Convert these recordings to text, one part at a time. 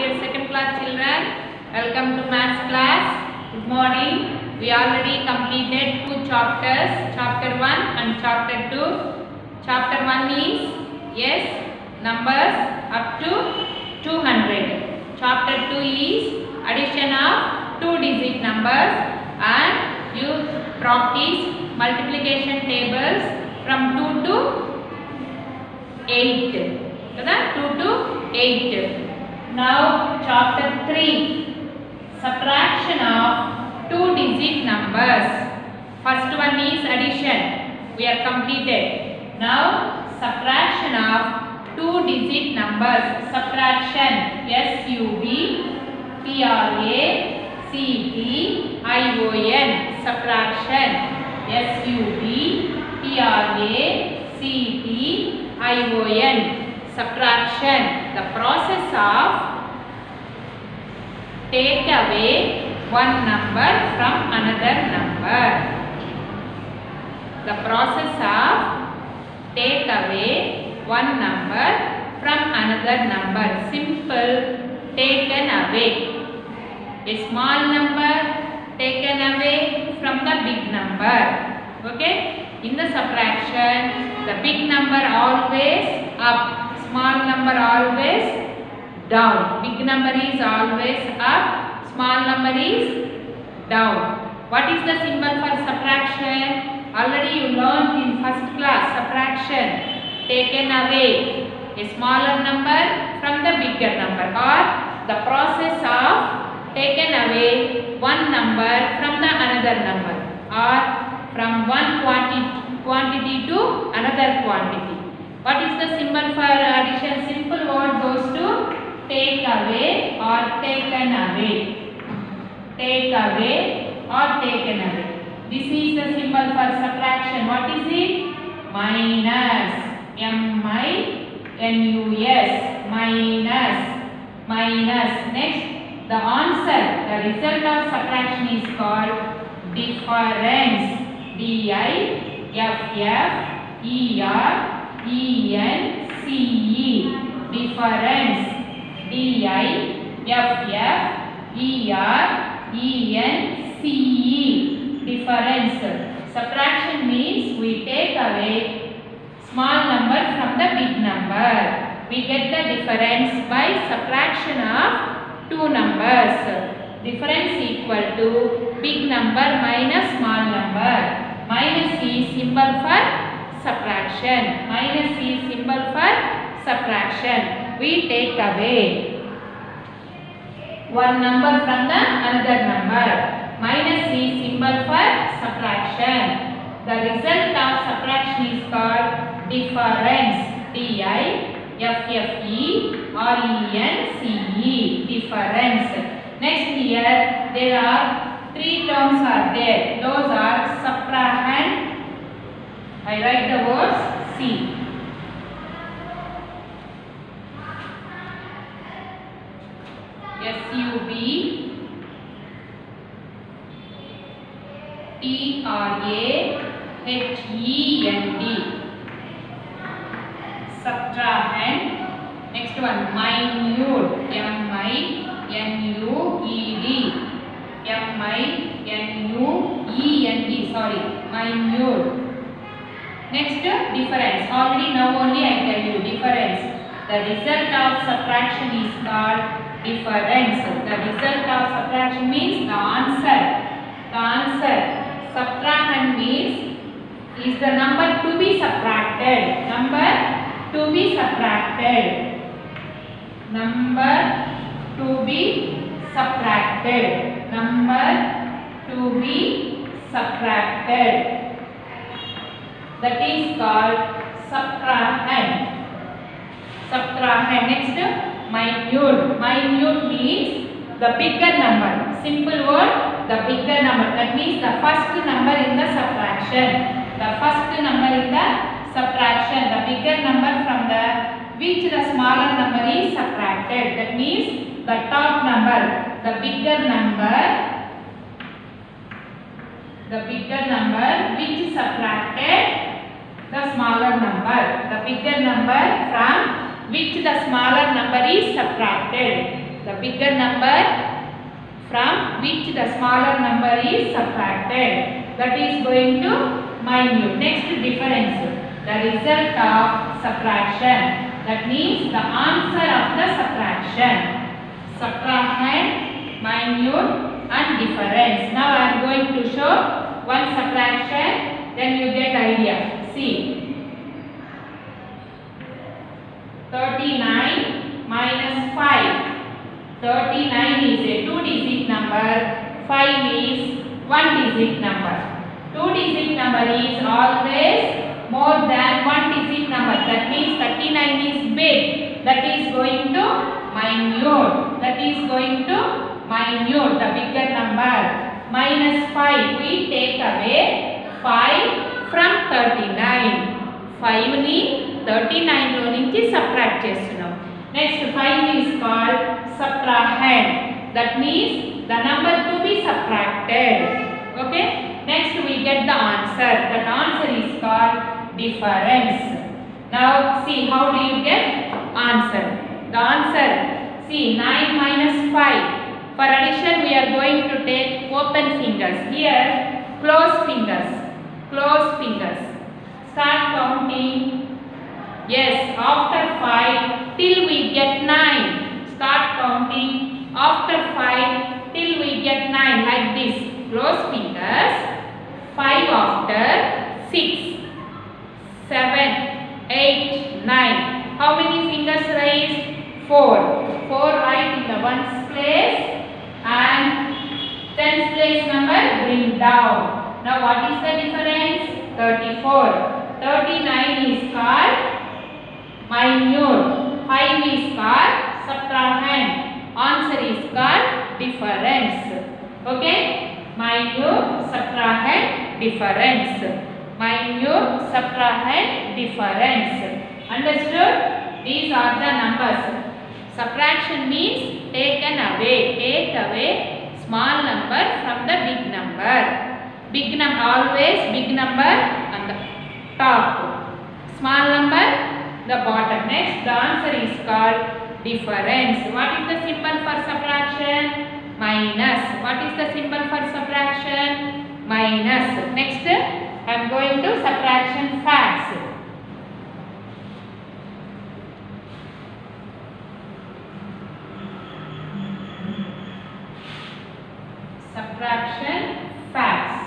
Dear second class children, welcome to maths class. Good morning. We already completed two chapters, chapter 1 and chapter 2. Chapter 1 is yes, numbers up to 200. Chapter 2 is addition of two-digit numbers and you practice multiplication tables from 2 to 8. 2 to 8. Now chapter 3, subtraction of two-digit numbers. First one is addition. We are completed. Now subtraction of two-digit numbers. Subtraction. S-U-B-T-R-A-C-T-I-O-N. Subtraction. S-U-B-T-R-A-C-T-I-O-N. Subtraction. The process of take away one number from another number. The process of take away one number from another number. Simple, taken away. A small number taken away from the big number. Okay? In the subtraction, the big number always up, small number always down. Big number is always up, small number is down. What is the symbol for subtraction? Already you learned in first class. Subtraction, taken away a smaller number from the bigger number, or the process of taken away one number from the another number, or from one quantity to another quantity. What is the symbol for addition? Simple word goes to take away or taken away. Take away or taken away. This is the symbol for subtraction. What is it? Minus. M-I-N-U-S. Minus. Minus. Next, the answer, the result of subtraction is called difference. D-I-F-F-E-R-E-N-C-E. Difference. D-I-F-F-E-R-E-N-C-E. Difference. Subtraction means we take away small number from the big number. We get the difference by subtraction of two numbers. Difference equal to big number minus small number. Minus is symbol for subtraction. Minus is symbol for subtraction. We take away one number from the another number. Minus is symbol for subtraction. The result of subtraction is called difference. D-I-F-F-E-R-E-N-C-E. Difference. Next here there are three terms are there. Those are subtrahend. I write the words C. S-U-B-T-R-A-H-E-N-D. Subtrahend. Next one, minute. M-I-N-U-E-D. M-I-N-U-E-N-D. Sorry, minute. Next, difference. Already now only I tell you difference. The result of subtraction is called difference. The result of subtraction means the answer. The answer. Subtrahend means is the number to be subtracted. Number to be subtracted. Number to be subtracted. Number to be subtracted. That is called subtrahend. Subtrahend. Next, minute. Minute means the bigger number. Simple word, the bigger number. That means the first number in the subtraction. The first number in the subtraction. The bigger number from the which the smaller number is subtracted. That means the top number. The bigger number. The bigger number which subtracted the smaller number. The bigger number from which the smaller number is subtracted. The bigger number from which the smaller number is subtracted. That is going to minute. Next difference. The result of subtraction. That means the answer of the subtraction. Subtrahend, minute and difference. Now I am going to show one subtraction, then you get idea. See. 39 minus 5. 39 is a 2-digit number, 5 is 1-digit number. 2-digit number is always more than 1-digit number. That means 39 is big. That is going to minute. That is going to minute, the bigger number. Minus 5, we take away 5 from 39. 5 ni 39 లో నుంచి subtract చేస్తున్నాం. Next 5 is called subtrahend. That means the number to be subtracted. Okay. Next we get the answer. That answer is called difference. Now see how do you get answer. The answer, see 9 minus 5. For addition we are going to take open fingers. Here close fingers. Close fingers. Start counting. Yes, after 5 till we get 9. Start counting after 5 till we get 9 like this. Close fingers. 5 after 6, 7, 8, 9. How many fingers raised? 4. 4 right in the ones place and tens place number bring down. Now what is the difference? 34. 39 is called minute. 5 is called subtrahend. Answer is called difference. Okay? Minute, subtrahend, difference. Minute, subtrahend, difference. Understood? These are the numbers. Subtraction means taken away. Take away small number from the big number. Big number, always big number on the top. Small number, the bottom. Next, the answer is called difference. What is the symbol for subtraction? Minus. What is the symbol for subtraction? Minus. Next, I am going to subtraction facts. Subtraction facts.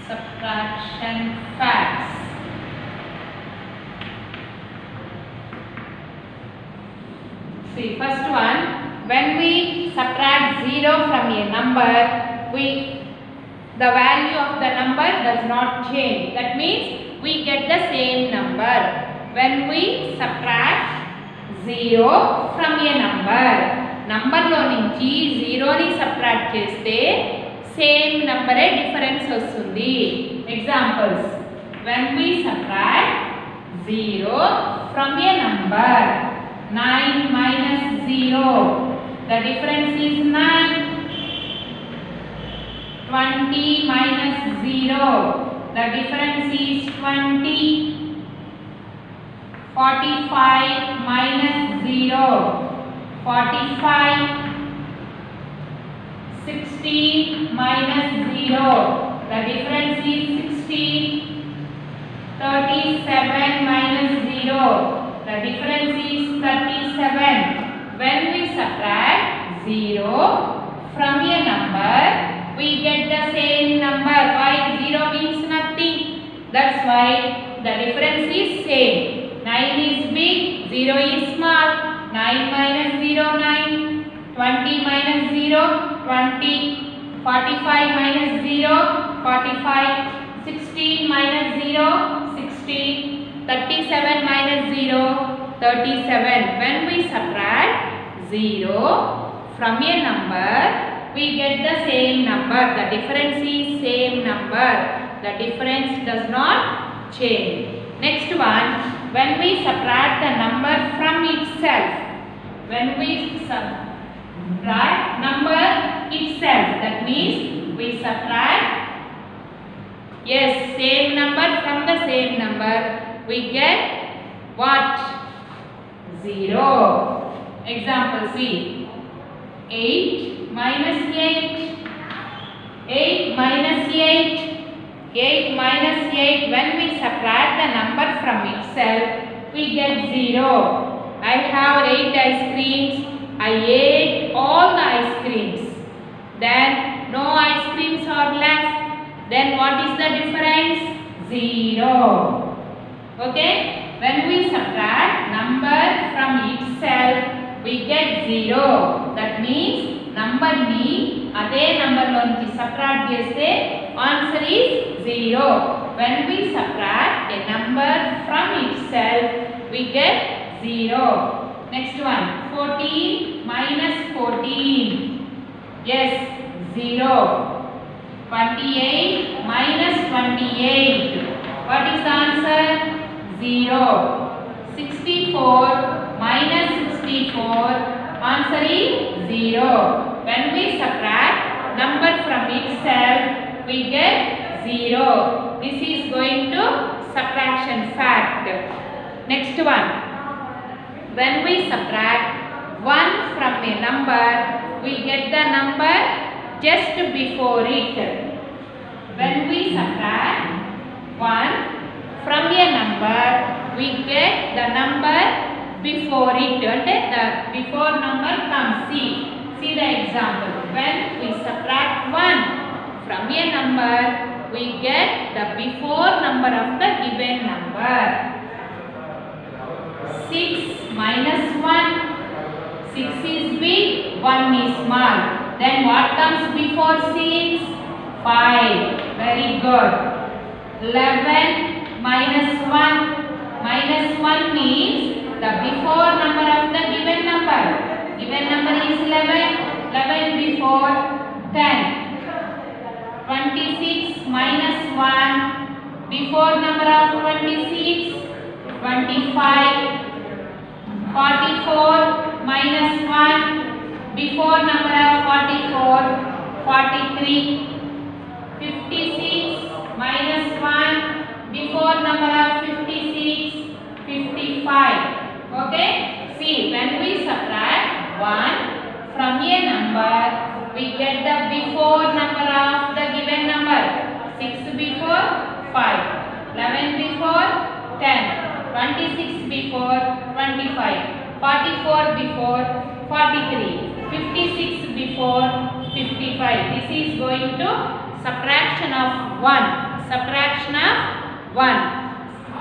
Subtraction facts. See, first one, when we subtract 0 from a number, the value of the number does not change. That means we get the same number. When we subtract 0 from a number lo nunchi 0 ni subtract cheste same number difference వస్తుంది. Examples, when we subtract 0 from a number, 9 minus 0, the difference is 9. 20 minus 0, the difference is 20. 45 minus 0, 45. 16 minus 0, the difference is 16. 37 minus 0, the difference is 37. When we subtract 0 from a number, we get the same number. Why? 0 means nothing. That's why the difference is same. 9 is big, 0 is small. 9 minus 0, 9. 20 minus 0, 20. 45 minus 0, 45. 16 minus 0, 16. 37 minus 0, 37. When we subtract 0 from a number, we get the same number. The difference is same number. The difference does not change. Next one, when we subtract the number from itself. When we subtract number itself, that means we subtract, yes, same number from the same number. we get what? 0. Example C. 8 minus 8. 8 minus 8. 8 minus 8. When we subtract the number from itself, we get 0. I have 8 ice creams. I ate all the ice creams. Then no ice creams are left. Then what is the difference? 0. Okay? When we subtract number from itself, we get 0. That means number ni ade number lonchi subtract cheste answer is 0. When we subtract a number from itself, we get 0. Next one, 14 minus 14. Yes, 0. 28 minus 28. What is the answer? 0. 64 minus 64. Answer is 0. When we subtract number from itself, we get 0. This is going to subtraction fact. Next one. When we subtract 1 from a number, we get the number just before it. When we subtract 1 from a number, we get the number before it. And the before number comes. See the example. When we subtract 1 from a number, we get the before number of the given number. 6 minus 1. 6 is big, 1 is small. Then what comes before 6? 5. Very good. 11 minus 1. Minus 1 means the before number of the given number. Given number is 11. 11 before 10. 26 minus 1. Before number of 26. 25. 44 minus 1. Before number of 44. 43. 56 minus 1. Before number of 56. 55. Okay. See, when we subtract 1 from a number, we get the before number of the given number. 6 before 5. 11 before 10. 26 before 25. 44 before 43. 56 before 55. This is going to subtraction of 1. Subtraction of 1.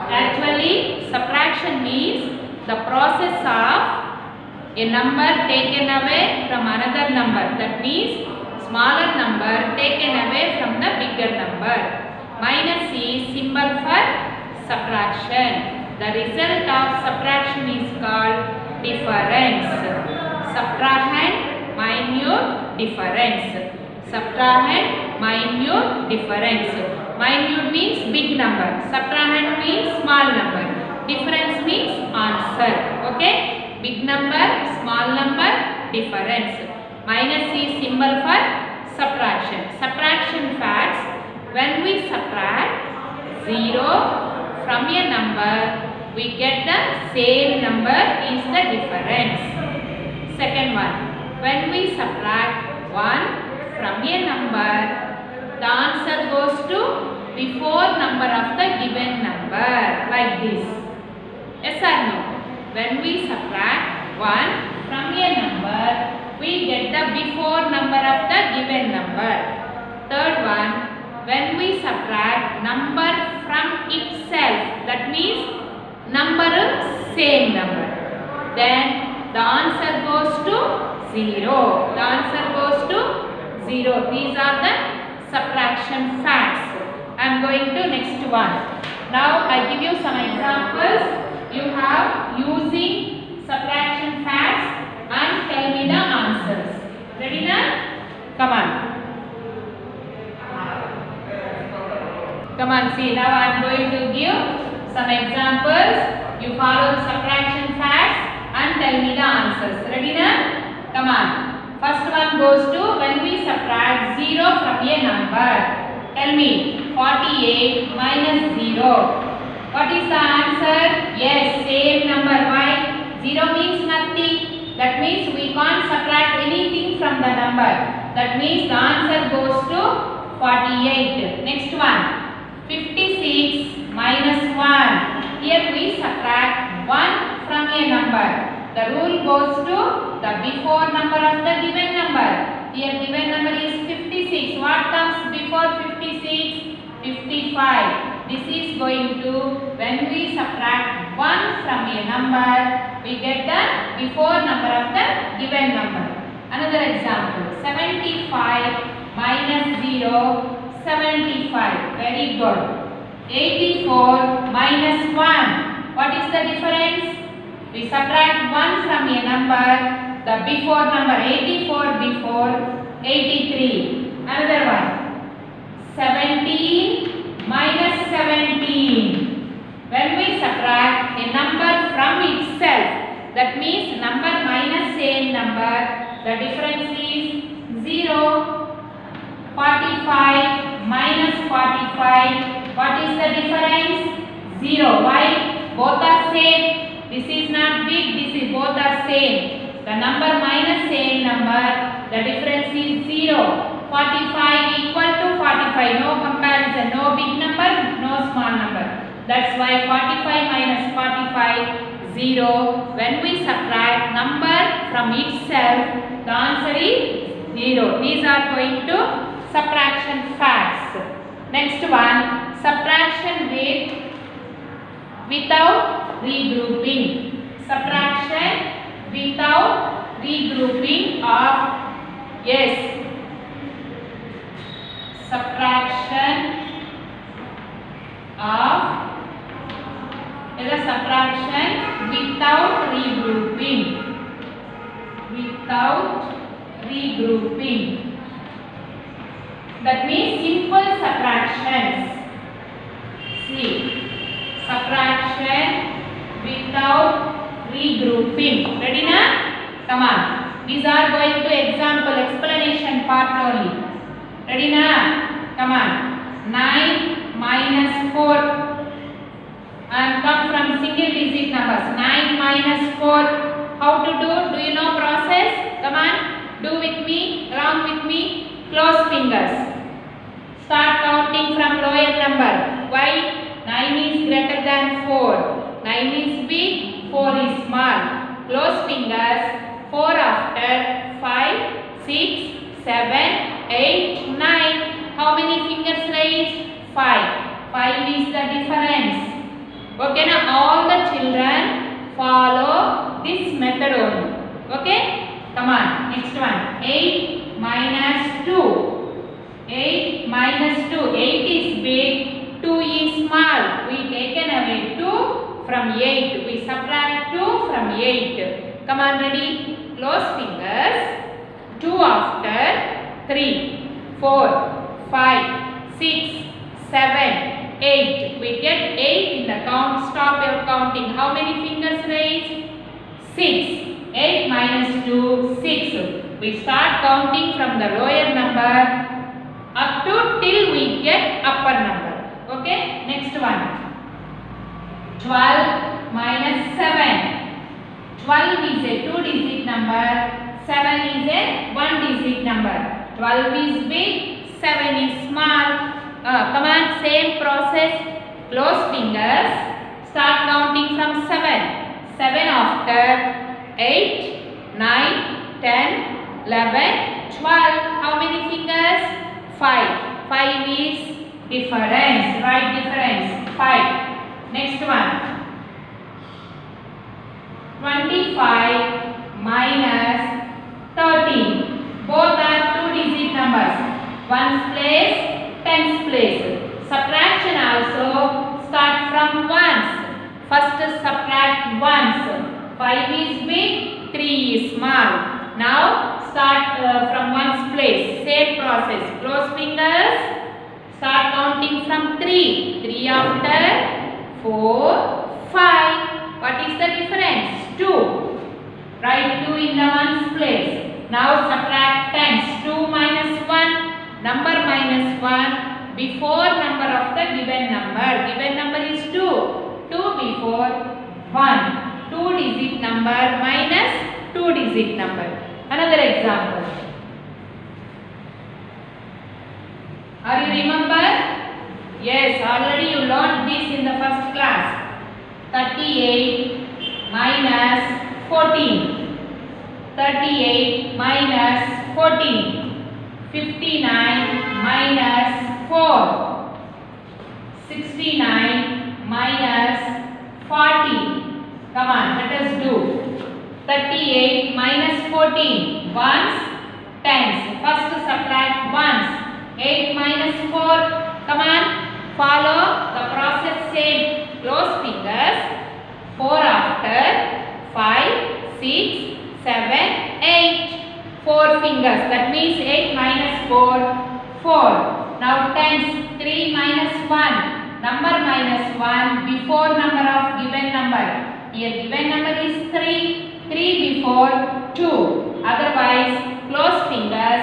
Actually, subtraction means the process of a number taken away from another number. That means smaller number taken away from the bigger number. Minus is symbol for subtraction. The result of subtraction is called difference. Subtrahend, minute, difference. Subtrahend, minute, difference. Minute means big number. Subtrahend means small number. Difference means answer. Okay? Big number, small number, difference. Minus is symbol for subtraction. Subtraction facts. When we subtract 0 from a number, we get the same number is the difference. Second one. When we subtract 1 from a number, the answer goes to before number of the given number, like this. Yes or no? When we subtract 1 from a number, we get the before number of the given number. Third one. When we subtract number from itself, that means number same number, then the answer goes to 0. The answer goes to 0. These are the subtraction facts. I am going to next one. Now I give you some examples. You have using subtraction facts and tell me the answers. Ready now? Come on. Come on, see, now I am going to give some examples. You follow the subtraction facts and tell me the answers. Ready now? Come on. First one goes to when we subtract 0 from a number. Tell me, 48 minus 0. What is the answer? Yes, same number. Why? 0 means nothing. That means we can't subtract anything from the number. That means the answer goes to 48. Next one. 56 minus 1. Here we subtract 1 from a number. The rule goes to the before number of the given number. Here given number is 56. What comes before 56? 55. This is going to, when we subtract 1 from a number, we get the before number of the given number. Another example, 75 minus 0, 75. Very good. 84 minus 1. What is the difference? We subtract 1 from a number, the before number, 84 before 83. Another one, 17 minus 17. When we subtract a number from itself, that means number minus same number, the difference is 0. 45 minus 45. What is the difference? 0. Why? Both are same. This is not big, this is both are same. The number minus same number, the difference is 0. 45 equal to 45. No comparison, no big number, no small number. That's why 45 minus 45, 0. When we subtract number from itself, the answer is 0. These are going to subtraction facts. Next one, subtraction without regrouping. Subtraction without regrouping of, yes, subtraction of, the subtraction without regrouping. Without regrouping. That means simple subtractions. See, subtraction without regrouping. Ready na? Come on. These are going to example explanation part only. Ready na? Come on. 9 minus 4. And come from single digit numbers. 9 minus 4. How to do? Do you know process? Come on. Do with me. Along with me. Close fingers. Start counting from lower number. Why? 9 is greater than 4. 9 is big. 4 is small. Close fingers. 4 after 5, 6, 7, 8, 9. How many fingers raised? 5. 5 is the difference. Okay, now all the children follow this method only. Okay? Come on. Next one. 8 minus 2. 8 minus 2. 8 is big. 2 is small. We taken away 2 from 8. We subtract 2 from 8. Come on, ready? Close fingers. 2 after 3, 4, 5, 6, 7, 8. We get 8 in the count. Stop your counting. How many fingers raised? 6. 8 minus 2, 6. We start counting from the lower number up to till we get upper number. Okay? Next one. 12 minus 7. 12 is a 2-digit number. 7 is a 1-digit number. 12 is big. 7 is small. Come on, same process. Close fingers. Start counting from 7. 7 after 8, 9, 10, 11, 12. How many fingers? 5. 5 is difference. Right difference. 5. Next one. 25 minus 13. Both are 2-digit numbers. Ones place. Tens place. Subtraction also start from ones. First subtract ones. 5 is big, 3 is small. Now start from ones place. Same process. Close fingers. Start counting from 3. 3 after 4, 5. What is the difference? 2. Write 2 in the ones place. Now subtract tens. 2 minus 1. Number minus 1 before number of the given number. Given number is 2. 2 before 1. 2-digit number minus 2-digit number. Another example. Are you remember? Yes, already you learned this in the first class. 38 minus 14. 38 minus 14. 59 minus 4. 69 minus 40. Come on, let us do. 38 minus 14. Ones, tens. First subtract ones. 8 minus 4. Come on, follow the process same. Close fingers. 4 after. 5, 6, 7, 8. 4 fingers. That means 8 minus 4, 4. Now tens. 3 minus 1. Number minus 1 before number of given number. Here given number is 3. 3 before 2. Otherwise, close fingers.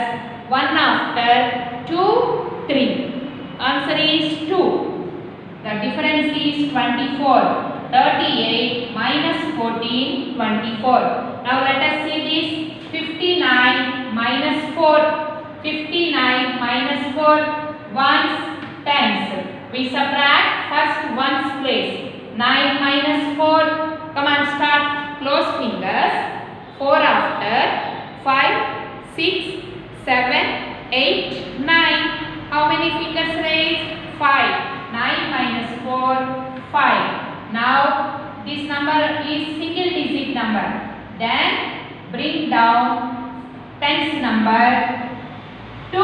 1 after 2, 3. Answer is 2. The difference is 24. 38 minus 14, 24. Now let us see this. 59 minus 4. 59 minus 4. Ones, tens. We subtract first ones place. 9 minus 4. Come on, start. Close fingers. 4 after. 5, 6, 7, 8, 9. How many fingers raised? 5. 9 minus 4, 5. Now, this number is single digit number. Then, bring down tens number to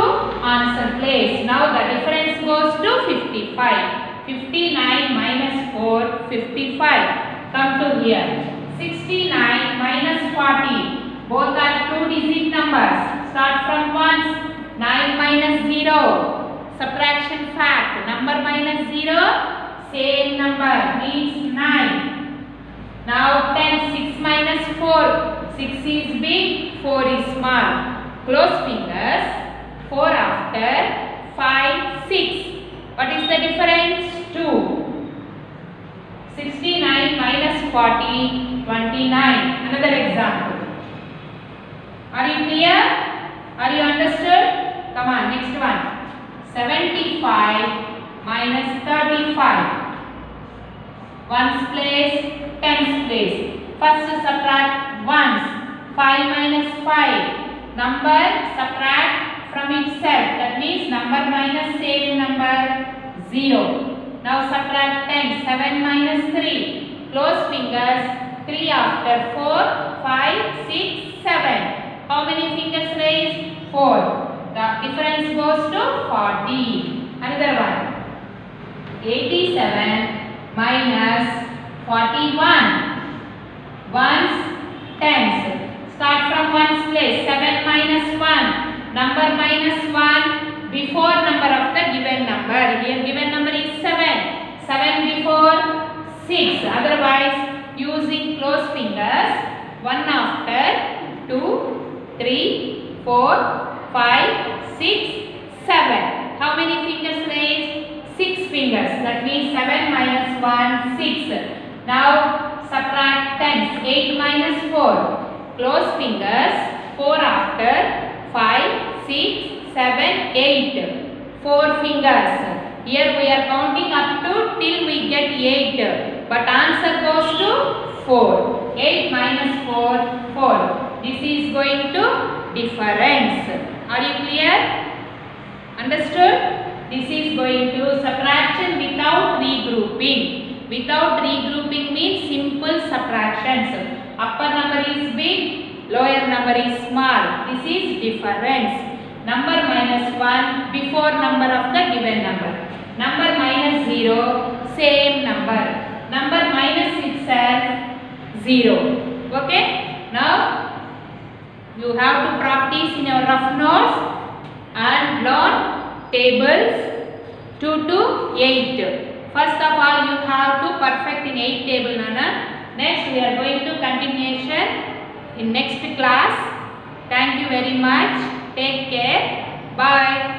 answer place. Now, the difference goes to 55. 59 minus 4, 55. Come to here. 69 minus 40. Both are two-digit numbers. Start from ones. 9 minus 0. Subtraction fact. Number minus 0. Same number. Means 9. Now 10. 6 minus 4. 6 is big. 4 is small. Close fingers. 4 after. 5, 6. What is the difference? 2. 69 minus 40. 29. Another example. Are you clear? Are you understood? Come on, next one. 75 minus 35. Ones place, tens place. First subtract ones. 5 minus 5. Number subtract from itself. That means number minus same number 0. Now subtract 10. 7 minus 3. Close fingers. 3 after 4, 5, 6, 7. How many fingers raised? 4. The difference goes to 40. Another one. 87 minus 41. Ones, tens. Start from ones place. 7 minus 1. Number minus 1 before number of the given number. Here given number is 7. 7 before 6. Otherwise, using close fingers. 1 after 2, 3, 4, 5, 6, 7. How many fingers raised? 6 fingers. That means 7 minus 1, 6. Now subtract tens. 8 minus 4. Close fingers. 4 after. 5, 6, 7, 8. 4 fingers. Here we are counting up to till we get 8. But answer goes to 4. 8 minus 4, 4. This is going to difference. Are you clear? Understood? This is going to subtraction without regrouping. Without regrouping means simple subtractions. Upper number is big, lower number is small. This is difference. Number minus 1 before number of the given number. Number minus 0, same number. Number minus itself, 0. Okay? Now, you have to practice in your rough notes and learn tables 2 to 8. First of all, you have to perfect in 8 table, Nana. Next, we are going to continuation in next class. Thank you very much. Take care. Bye.